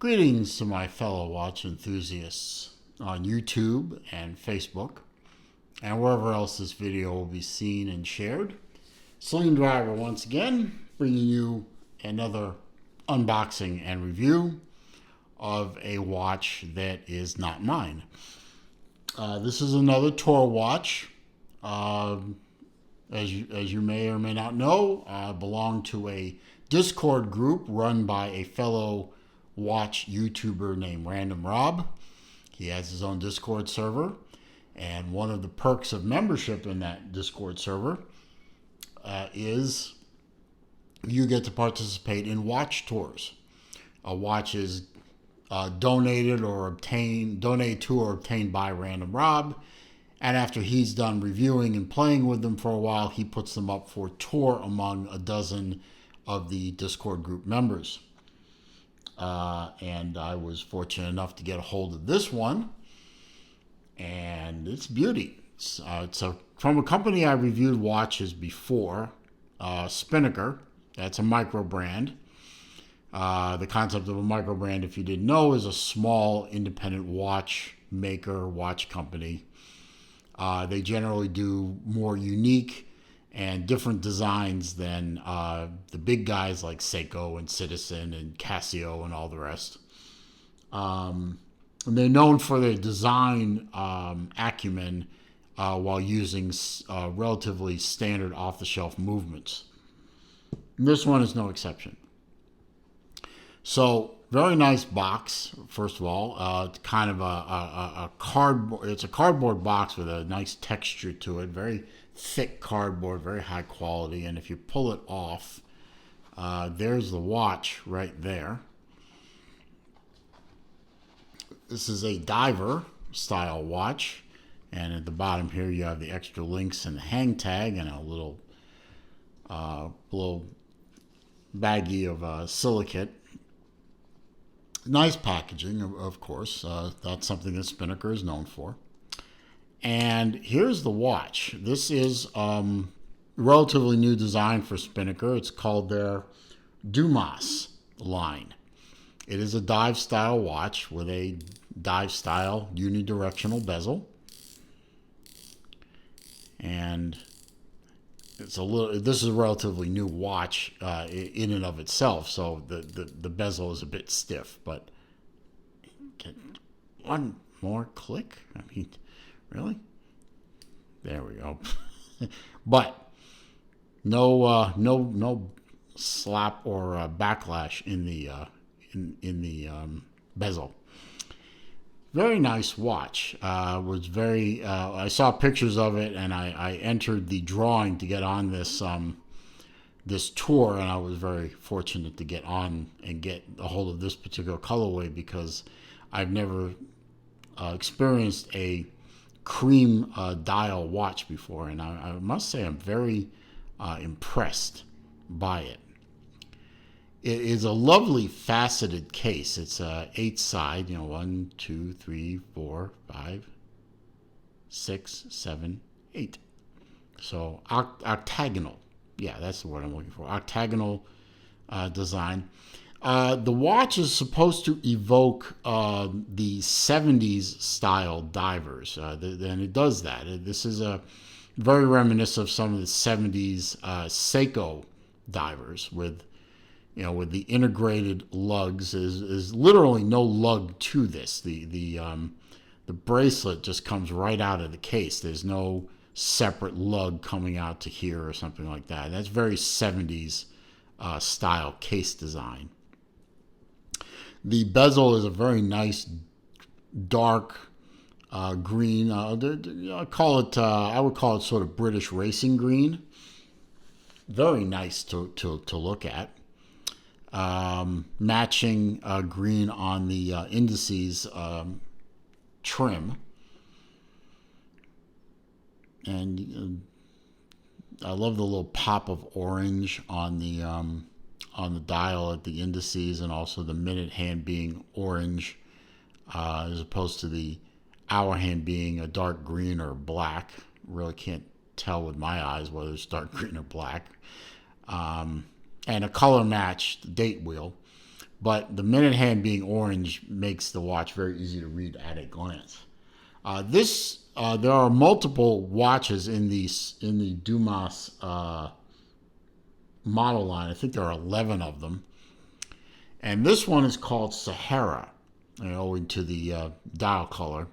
Greetings to my fellow watch enthusiasts on YouTube and Facebook and wherever else this video will be seen and shared. Sling Driver once again, bringing you another unboxing and review of a watch that is not mine. This is another tour watch. As you may or may not know, I belong to a Discord group run by a fellow watch YouTuber named Random Rob. He has his own Discord server, and one of the perks of membership in that Discord server is you get to participate in watch tours. A watch is donated to or obtained by Random Rob, and after he's done reviewing and playing with them for a while, he puts them up for tour among a dozen of the Discord group members. And I was fortunate enough to get a hold of this one, and it's beauty. It's from a company I reviewed watches before, Spinnaker. That's a micro brand. The concept of a micro brand, if you didn't know, is a small independent watch maker, watch company. They generally do more unique and different designs than the big guys like Seiko and Citizen and Casio and all the rest. And they're known for their design acumen while using relatively standard off-the-shelf movements. And this one is no exception. So, very nice box, first of all. It's kind of a cardboard. It's a cardboard box with a nice texture to it. Very thick cardboard, very high quality. And if you pull it off, there's the watch right there. This is a diver style watch. And at the bottom here, you have the extra links and the hang tag and a little baggie of silicate. Nice packaging, of course. That's something that Spinnaker is known for. And here's the watch. This is relatively new design for Spinnaker. It's called their Dumas line. It is a dive style watch with a dive style unidirectional bezel. And this is a relatively new watch in and of itself, so the bezel is a bit stiff, but one more click. I mean, really? There we go. But no slap or backlash in the bezel. Very nice watch. Was very. I saw pictures of it, and I entered the drawing to get on this this tour, and I was very fortunate to get on and get a hold of this particular colorway because I've never experienced a cream dial watch before, and I must say I'm very impressed by it. It is a lovely faceted case. It's 8 side, 1, 2, 3, 4, 5, 6, 7, 8. So octagonal. Yeah, that's the word I'm looking for. Octagonal design. The watch is supposed to evoke the 70s style divers, and it does that. This is a very reminiscent of some of the 70s Seiko divers with the integrated lugs. Is literally no lug to this. The bracelet just comes right out of the case. There's no separate lug coming out to here or something like that. That's very 70s style case design. The bezel is a very nice dark green. I would call it sort of British racing green. Very nice to look at. Matching green on the indices trim, and I love the little pop of orange on the dial at the indices, and also the minute hand being orange as opposed to the hour hand being a dark green or black. Really can't tell with my eyes whether it's dark green or black. And a color matched date wheel. but the minute hand being orange makes the watch very easy to read at a glance. There are multiple watches in the Dumas model line. I think there are 11 of them, and this one is called Sahara, owing to the dial color.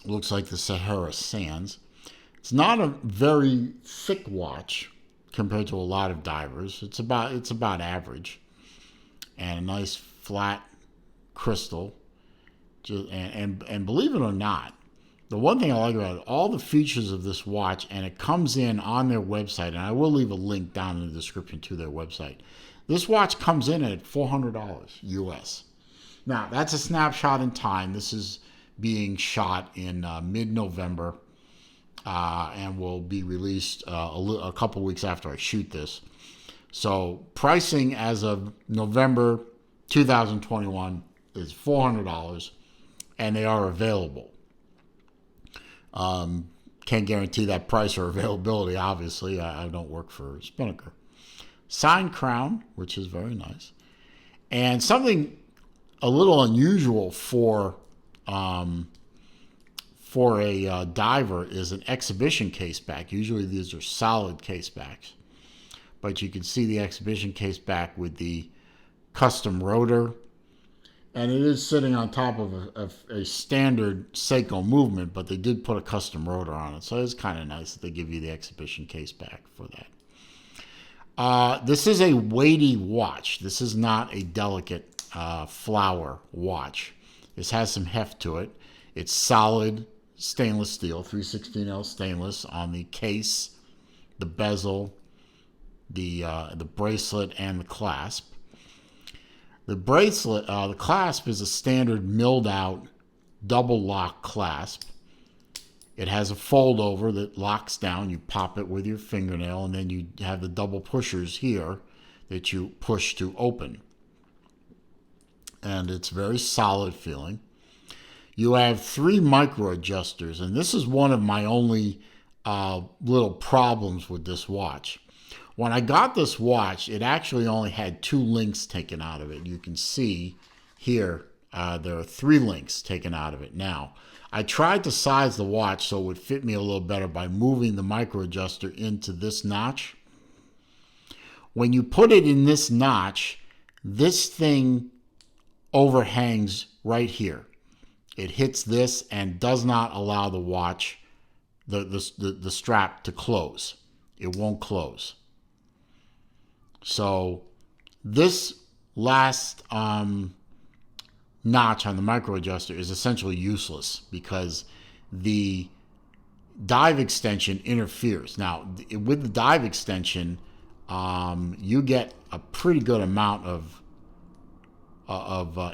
Looks like the Sahara Sands. It's not a very thick watch compared to a lot of divers. It's about average, and a nice flat crystal. And believe it or not, the one thing I like about it, all the features of this watch, and it comes in on their website, and I will leave a link down in the description to their website. This watch comes in at $400 US. Now, that's a snapshot in time. This is being shot in mid-November and will be released a couple weeks after I shoot this. So pricing as of November 2021 is $400, and they are available. Can't guarantee that price or availability, obviously. I don't work for Spinnaker. Signed crown, which is very nice. And something a little unusual for a diver is an exhibition case back. Usually these are solid case backs, but you can see the exhibition case back with the custom rotor, and it is sitting on top of a standard Seiko movement, but they did put a custom rotor on it, so it's kind of nice that they give you the exhibition case back for that. This is a weighty watch. This is not a delicate flower watch. This has some heft to it. It's solid stainless steel, 316L stainless on the case, the bezel, the bracelet, and the clasp. The bracelet, the clasp is a standard milled out double lock clasp. It has a fold over that locks down. You pop it with your fingernail, and then you have the double pushers here that you push to open. And it's very solid feeling. You have 3 micro adjusters, and this is one of my only little problems with this watch. When I got this watch, it actually only had 2 links taken out of it. You can see here there are 3 links taken out of it. Now, I tried to size the watch so it would fit me a little better by moving the micro adjuster into this notch. When you put it in this notch, this thing overhangs right here. It hits this and does not allow the watch, the strap to close. It won't close. So this last notch on the micro adjuster is essentially useless because the dive extension interferes. Now, with the dive extension, you get a pretty good amount of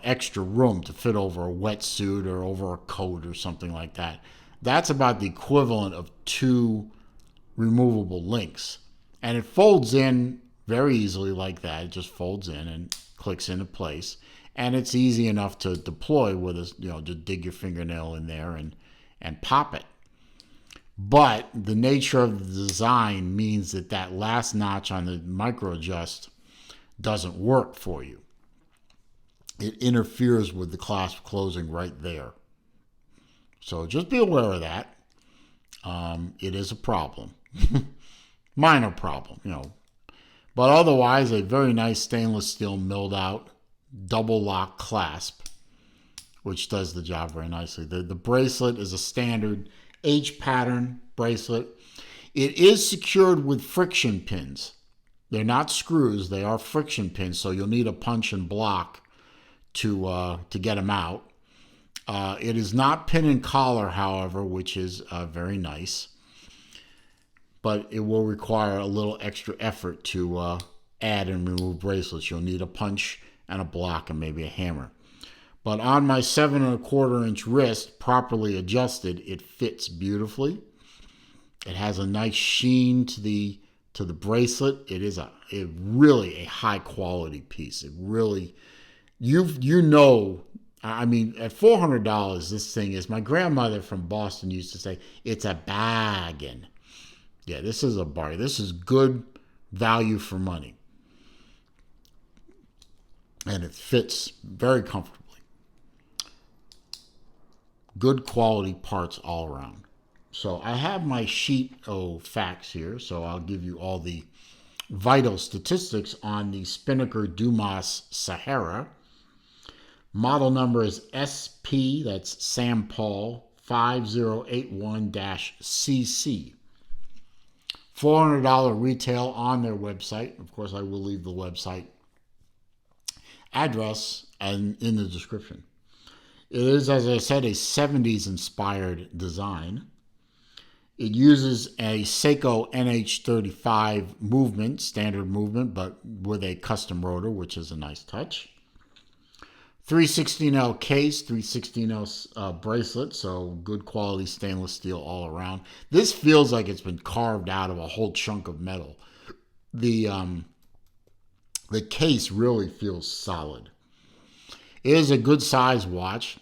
extra room to fit over a wetsuit or over a coat or something like that. That's about the equivalent of 2 removable links. And it folds in very easily like that. It just folds in and clicks into place. And it's easy enough to deploy with a, just dig your fingernail in there and pop it. But the nature of the design means that last notch on the micro adjust doesn't work for you. It interferes with the clasp closing right there. So just be aware of that. It is a problem. Minor problem, But otherwise, a very nice stainless steel milled out double lock clasp, which does the job very nicely. The bracelet is a standard H pattern bracelet. It is secured with friction pins. They're not screws, they are friction pins, so you'll need a punch and block to get them out. It is not pin and collar, however, which is very nice. But it will require a little extra effort to add and remove bracelets. You'll need a punch and a block and maybe a hammer. But on my 7 1/4 inch wrist, properly adjusted, it fits beautifully. It has a nice sheen to the bracelet. It is really a high quality piece. It really, I mean, at $400, this thing is, my grandmother from Boston used to say, it's a bargain. Yeah, this is a bargain. This is good value for money. and it fits very comfortably. Good quality parts all around. So I have my sheet of facts here, so I'll give you all the vital statistics on the Spinnaker Dumas Sahara. Model number is SP, that's Sam Paul, 5081-CC. $400 retail on their website. Of course, I will leave the website address and in the description. It is, as I said, a 70s inspired design. It uses a Seiko NH35 movement, standard movement, but with a custom rotor, which is a nice touch. 316L case, 316L bracelet, so good quality stainless steel all around. This feels like it's been carved out of a whole chunk of metal. The case really feels solid. It is a good size watch.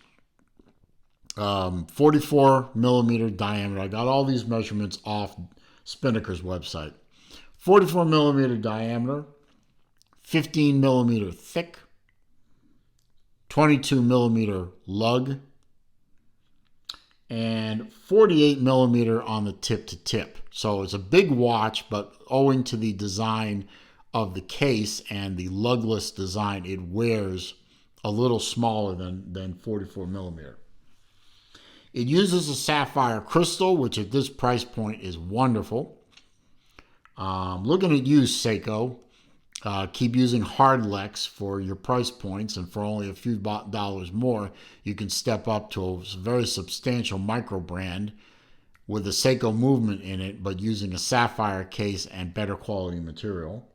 44 millimeter diameter. I got all these measurements off Spinnaker's website. 44 millimeter diameter, 15 millimeter thick, 22 millimeter lug, and 48 millimeter on the tip to tip. So it's a big watch, but owing to the design of the case and the lugless design, it wears a little smaller than 44 millimeter. It uses a sapphire crystal, which at this price point is wonderful. Looking at you, Seiko. Keep using Hardlex for your price points, and for only a few dollars more, you can step up to a very substantial micro brand with a Seiko movement in it, but using a sapphire case and better quality material.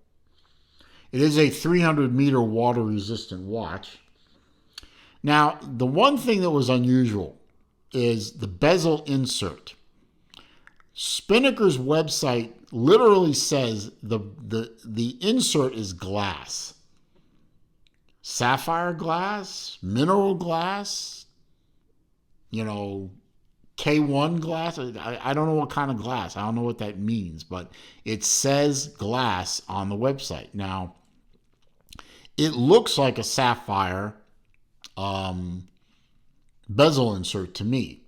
It is a 300-meter water-resistant watch. Now, the one thing that was unusual is the bezel insert. Spinnaker's website literally says the insert is glass. Sapphire glass, mineral glass, K1 glass. I don't know what kind of glass. I don't know what that means, but it says glass on the website. Now, it looks like a sapphire bezel insert to me,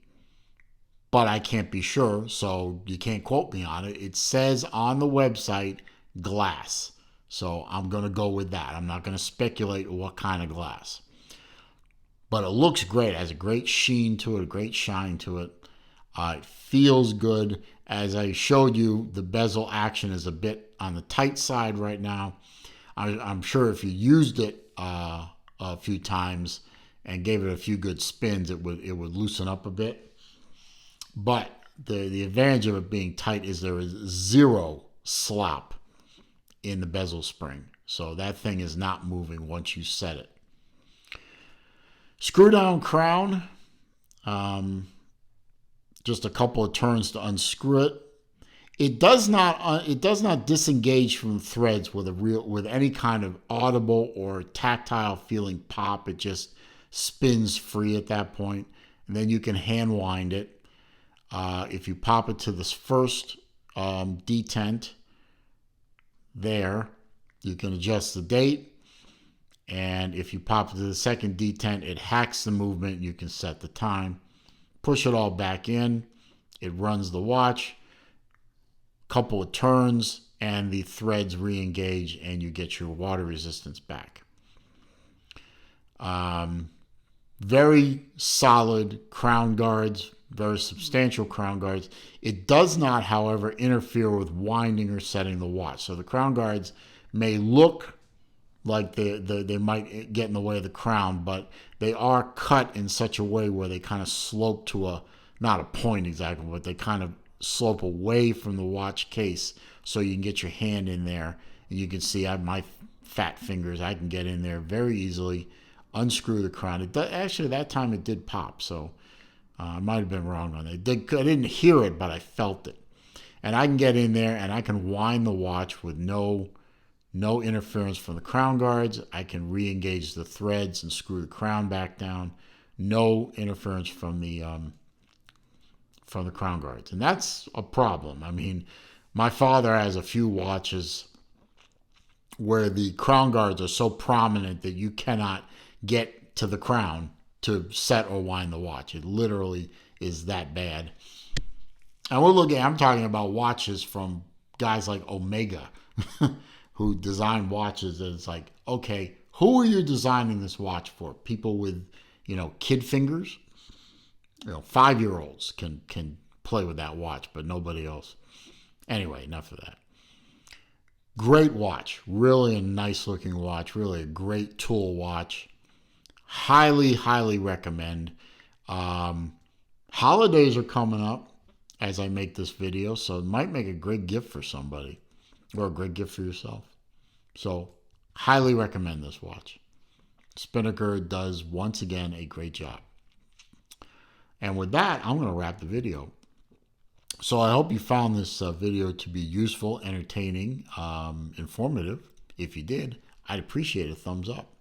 but I can't be sure, so you can't quote me on it. It says on the website glass, so I'm going to go with that. I'm not going to speculate what kind of glass, but it looks great. It has a great sheen to it, a great shine to it. It feels good. As I showed you, the bezel action is a bit on the tight side right now. I'm sure if you used it a few times and gave it a few good spins, it would loosen up a bit. But the advantage of it being tight is there is zero slop in the bezel spring. So that thing is not moving once you set it. Screw down crown. Just a couple of turns to unscrew it. It does not disengage from threads with any kind of audible or tactile feeling pop. It just spins free at that point, and then you can hand wind it. If you pop it to this first detent there, you can adjust the date, and if you pop it to the second detent, it hacks the movement. You can set the time. Push it all back in. It runs the watch. Couple of turns, and the threads re-engage, and you get your water resistance back. Very solid crown guards, very substantial crown guards. It does not, however, interfere with winding or setting the watch. So the crown guards may look like they might get in the way of the crown, but they are cut in such a way where they kind of slope to not a point exactly, but they kind of slope away from the watch case, so you can get your hand in there, and you can see I have my fat fingers. I can get in there very easily, unscrew the crown. Actually, that time it did pop, so I might have been wrong on it. I didn't hear it, but I felt it. And I can get in there, and I can wind the watch with no interference from the crown guards. I can re-engage the threads and screw the crown back down. No interference from the crown guards. And that's a problem. I mean, my father has a few watches where the crown guards are so prominent that you cannot get to the crown to set or wind the watch. It literally is that bad. And I'm talking about watches from guys like Omega who design watches. And it's like, okay, who are you designing this watch for? People with, kid fingers? 5-year-olds can play with that watch, but nobody else. Anyway, enough of that. Great watch. Really a nice looking watch. Really a great tool watch. Highly, highly recommend. Holidays are coming up as I make this video, so it might make a great gift for somebody or a great gift for yourself. So highly recommend this watch. Spinnaker does, once again, a great job. And with that, I'm going to wrap the video. So I hope you found this video to be useful, entertaining, informative. If you did, I'd appreciate a thumbs up.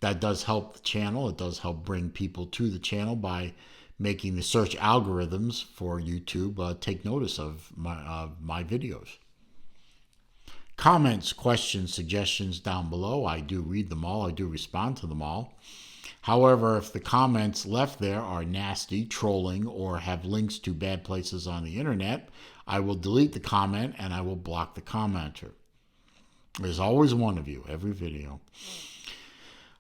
That does help the channel. It does help bring people to the channel by making the search algorithms for YouTube take notice of my videos. Comments, questions, suggestions down below. I do read them all. I do respond to them all. However, if the comments left there are nasty, trolling, or have links to bad places on the internet, I will delete the comment and I will block the commenter. There's always one of you, every video.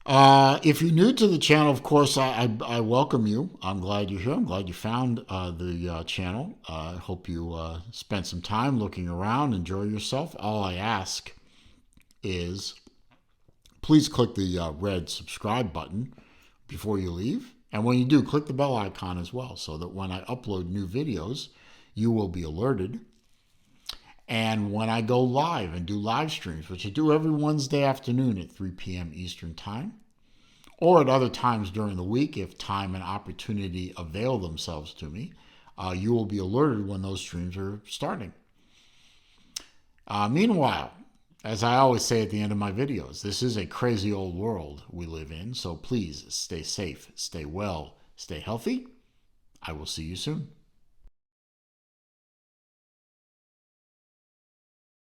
If you're new to the channel, of course, I welcome you. I'm glad you're here. I'm glad you found the channel. I hope you spent some time looking around, enjoy yourself. All I ask is please click the red subscribe button before you leave. And when you do, click the bell icon as well so that when I upload new videos, you will be alerted. And when I go live and do live streams, which I do every Wednesday afternoon at 3 p.m. Eastern Time, or at other times during the week, if time and opportunity avail themselves to me, you will be alerted when those streams are starting. Meanwhile, as I always say at the end of my videos, this is a crazy old world we live in, so please stay safe, stay well, stay healthy. I will see you soon.